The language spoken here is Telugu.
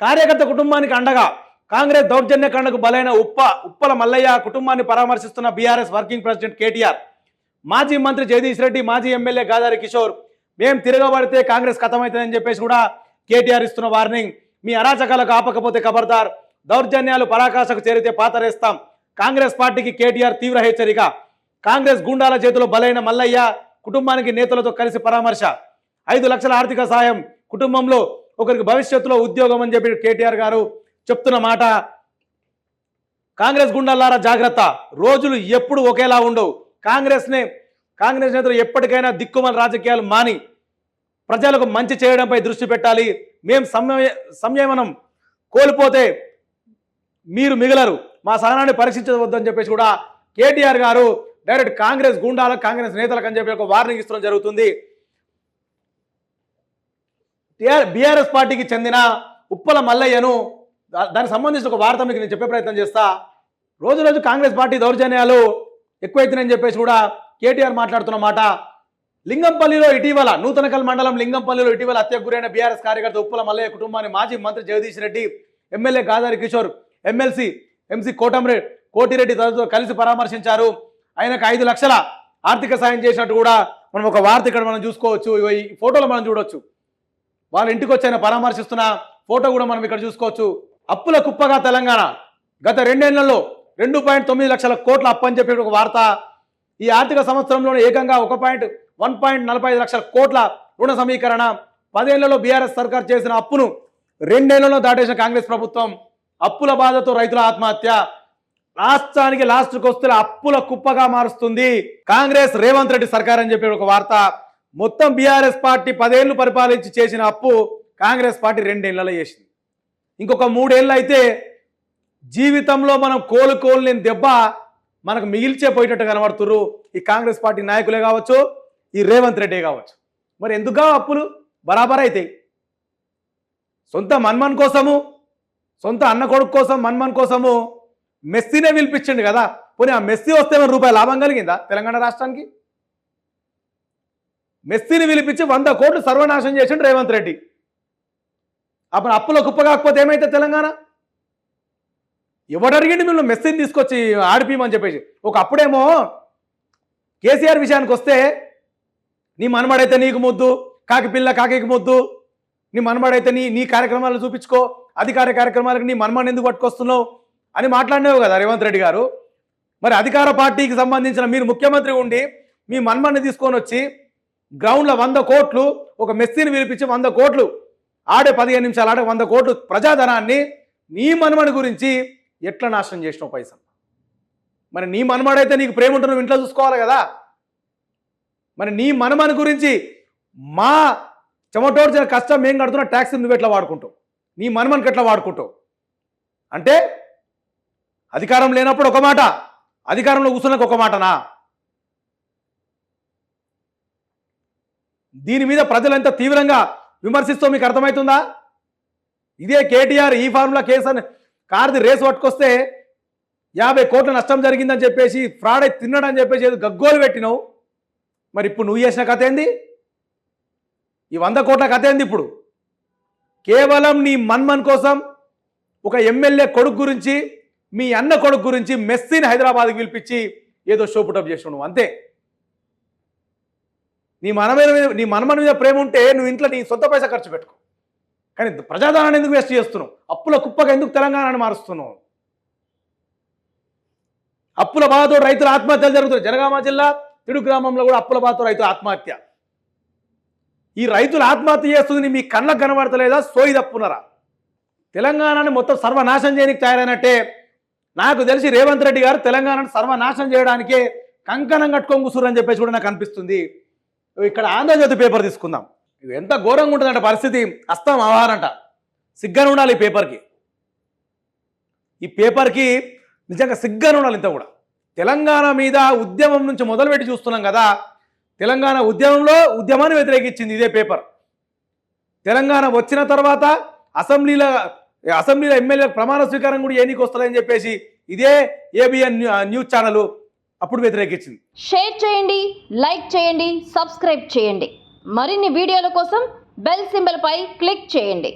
కార్యకర్త కుటుంబానికి అండగా కాంగ్రెస్ దౌర్జన్యకాండకు బలైన ఉప్పల మల్లయ్య కుటుంబాన్ని పరామర్శిస్తున్న బీఆర్ఎస్ వర్కింగ్ ప్రెసిడెంట్ కేటీఆర్, మాజీ మంత్రి జగదీష్ రెడ్డి, మాజీ ఎమ్మెల్యే గాదారి కిషోర్. మేం తిరగబడితే కాంగ్రెస్ ఖతమవుతుందని చెప్పేసి కూడా కేటీఆర్ ఇస్తున్న వార్నింగ్. మీ అరాచకాలకు ఆపకపోతే ఖబర్దార్, దౌర్జన్యాలు పరాకాశకు చేరితే పాతరేస్తాం. కాంగ్రెస్ పార్టీకి కేటీఆర్ తీవ్ర హెచ్చరిక. కాంగ్రెస్ గూండాల చేతిలో బలైన మల్లయ్య కుటుంబానికి నేతలతో కలిసి పరామర్శ. 5 లక్షల ఆర్థిక సాయం, కుటుంబంలో ఒకరికి భవిష్యత్తులో ఉద్యోగం అని చెప్పి కేటీఆర్ గారు చెప్తున్న మాట. కాంగ్రెస్ గుండాలారా జాగ్రత్త, రోజులు ఎప్పుడు ఒకేలా ఉండవు. కాంగ్రెస్ నేతలు ఎప్పటికైనా దిక్కుమల రాజకీయాలు మాని ప్రజలకు మంచి చేయడంపై దృష్టి పెట్టాలి. మేం సంయమనం కోల్పోతే మీరు మిగలరు, మా సహనాన్ని పరీక్షించవద్దని చెప్పేసి కూడా కేటీఆర్ గారు డైరెక్ట్ కాంగ్రెస్ గుండాలకు, కాంగ్రెస్ నేతలకు అని చెప్పి ఒక వార్నింగ్ ఇస్తడం జరుగుతుంది. బీఆర్ఎస్ పార్టీకి చెందిన ఉప్పల మల్లయ్యను, దానికి సంబంధించిన ఒక వార్త మీకు నేను చెప్పే ప్రయత్నం చేస్తా. రోజు రోజు కాంగ్రెస్ పార్టీ దౌర్జన్యాలు ఎక్కువైతున్నాయని చెప్పేసి కూడా కేటీఆర్ మాట్లాడుతున్న మాట. లింగంపల్లిలో ఇటీవల, నూతనకల్ మండలం లింగంపల్లిలో ఇటీవల హత్యకు గురైన బీఆర్ఎస్ కార్యకర్త ఉప్పల మల్లయ్య కుటుంబాన్ని మాజీ మంత్రి జగదీష్ రెడ్డి, ఎమ్మెల్యే గాదారి కిషోర్, ఎంసీ కోటిరెడ్డి తదితరులతో కలిసి పరామర్శించారు. ఆయనకు 5 లక్షల ఆర్థిక సాయం చేసినట్టు కూడా మనం ఒక వార్త ఇక్కడ మనం చూసుకోవచ్చు. ఈ ఫోటోలో మనం చూడవచ్చు. వాళ్ళ ఇంటికి వచ్చి ఆయన పరామర్శిస్తున్న ఫోటో కూడా మనం ఇక్కడ చూసుకోవచ్చు. అప్పుల కుప్పగా తెలంగాణ, గత 2 ఏళ్లలో 2.9 లక్షల కోట్ల అప్పు అని చెప్పి ఒక వార్త. ఈ ఆర్థిక సంవత్సరంలోనే ఏకంగా 1.45 లక్షల కోట్ల రుణ సమీకరణ. 10 ఏళ్లలో బీఆర్ఎస్ సర్కార్ చేసిన అప్పును 2 ఏళ్లలో దాటేసిన కాంగ్రెస్ ప్రభుత్వం. అప్పుల బాధతో రైతుల ఆత్మహత్య. రాష్ట్రానికి లాస్ట్కి వస్తే అప్పుల కుప్పగా మారుస్తుంది కాంగ్రెస్ రేవంత్ రెడ్డి సర్కార్ అని చెప్పి ఒక వార్త. మొత్తం బీఆర్ఎస్ పార్టీ 10 ఏళ్లు పరిపాలించి చేసిన అప్పు కాంగ్రెస్ పార్టీ 2 ఏళ్లలో చేసింది. ఇంకొక 3 ఏళ్ళు అయితే జీవితంలో మనం కోలుకోలేని దెబ్బ మనకు మిగిల్చే పోయేటట్టు కనబడుతున్నారు ఈ కాంగ్రెస్ పార్టీ నాయకులే కావచ్చు, ఈ రేవంత్ రెడ్డి కావచ్చు. మరి ఎందుకుగా అప్పులు బరాబర్ అవుతాయి? సొంత మన్మన్ కోసము, సొంత అన్న కొడుకు కోసం, మన్మన్ కోసము మెస్సీనే పిలిపించండి కదా. పోనీ ఆ మెస్సీ వస్తే ₹1 లాభం కలిగిందా తెలంగాణ రాష్ట్రానికి? మెస్సీని పిలిపించి 100 కోట్లు సర్వనాశనం చేసిండు రేవంత్ రెడ్డి. అప్పుడు అప్పుల కుప్ప కాకపోతే ఏమైతే తెలంగాణ? ఎవడు అడిగిండి మిమ్మల్ని మెస్సీని తీసుకొచ్చి ఆడిపిమని చెప్పేసి. అప్పుడేమో కేసీఆర్ విషయానికి వస్తే నీ మనమడైతే నీకు ముద్దు, కాకి పిల్ల కాకి ముద్దు, నీ మనమడైతే నీ కార్యక్రమాలు చూపించుకో, అధికార కార్యక్రమాలకు నీ మనమని ఎందుకు పట్టుకొస్తున్నావు అని మాట్లాడినావు కదా రేవంత్ రెడ్డి గారు. మరి అధికార పార్టీకి సంబంధించిన మీరు ముఖ్యమంత్రి ఉండి మీ మన్మన్ని తీసుకొని వచ్చి గ్రౌండ్లో 100 కోట్లు ఒక మెస్సీని పిలిపించి 100 కోట్లు ఆడే 15 నిమిషాలు ఆడే 100 కోట్లు ప్రజాధనాన్ని నీ మన్మని గురించి ఎట్లా నాశనం చేసినావు పైసలు? మరి నీ మనమడైతే నీకు ప్రేమ ఉంటే నువ్వు ఇంట్లో చూసుకోవాలి కదా. మరి నీ మనమని గురించి మా చెమటోడ్చిన కష్టం మేము కడుతున్న ట్యాక్స్ నువ్వు ఎట్లా వాడుకుంటావు? నీ మనమనికి ఎట్లా వాడుకుంటావు? అంటే అధికారం లేనప్పుడు ఒక మాట, అధికారంలో కూర్చున్నాక ఒక మాటనా? దీని మీద ప్రజలంతా తీవ్రంగా విమర్శిస్తూ మీకు అర్థమవుతుందా? ఇదే కేటీఆర్ ఈ ఫార్ములా కేసు అని కార్ది రేసు పట్టుకొస్తే 50 కోట్ల నష్టం జరిగిందని చెప్పేసి ఫ్రాడ్ అయి తిన్నాడని చెప్పేసి ఏదో గగ్గోలు పెట్టినావు. మరి ఇప్పుడు నువ్వు చేసిన కథ ఏంది? ఈ 100 కోట్ల కథ ఏంది? ఇప్పుడు కేవలం నీ మన్మన్ కోసం ఒక ఎమ్మెల్యే కొడుకు గురించి, మీ అన్న కొడుకు గురించి మెస్సీని హైదరాబాద్కి పిలిపించి ఏదో షోపుటప్ చేసినావు నువ్వు, అంతే. నీ మనమని మీద ప్రేమ ఉంటే నువ్వు ఇంట్లో నీ సొంత పైసా ఖర్చు పెట్టుకో. కానీ ప్రజాధనాన్ని ఎందుకు వేస్ట్ చేస్తున్నావు? అప్పుల కుప్పగా ఎందుకు తెలంగాణను మారుస్తున్నావు? అప్పుల బాధతో రైతుల ఆత్మహత్యలు జరుగుతున్నాయి. జనగామ జిల్లా తిడు గ్రామంలో కూడా అప్పుల బాధతో రైతుల ఆత్మహత్య. ఈ రైతులు ఆత్మహత్య చేస్తుంది మీ కళ్ళకు కనబడతలేదా? సోయి తప్పున్నారా? తెలంగాణని మొత్తం సర్వనాశనం చేయడానికి తయారైనట్టే. నాకు తెలిసి రేవంత్ రెడ్డి గారు తెలంగాణను సర్వనాశనం చేయడానికే కంకణం కట్టుకొని కూర్చురని చెప్పేసి కూడా నాకు అనిపిస్తుంది. ఇక్కడ ఆంధ్రజ్యోతి పేపర్ తీసుకుందాం. ఎంత ఘోరంగా ఉంటుందంట పరిస్థితి. అస్తం ఆహారంట, సిగ్గని ఉండాలి ఈ పేపర్కి. ఈ పేపర్కి నిజంగా సిగ్గని ఉండాలి ఇంత కూడా. తెలంగాణ మీద ఉద్యమం నుంచి మొదలుపెట్టి చూస్తున్నాం కదా. తెలంగాణ ఉద్యమాన్ని వ్యతిరేకించింది ఇదే పేపర్. తెలంగాణ వచ్చిన తర్వాత అసెంబ్లీలో ఎమ్మెల్యే ప్రమాణ స్వీకారం కూడా ఏనికి వస్తుందని చెప్పేసి ఇదే ఏబిఎన్ న్యూస్ ఛానల్ అప్పుడు వ్యతిరేకించింది. షేర్ చేయండి, లైక్ చేయండి, సబ్స్క్రైబ్ చేయండి. మరిన్ని వీడియోల కోసం బెల్ సింబల్ పై క్లిక్ చేయండి.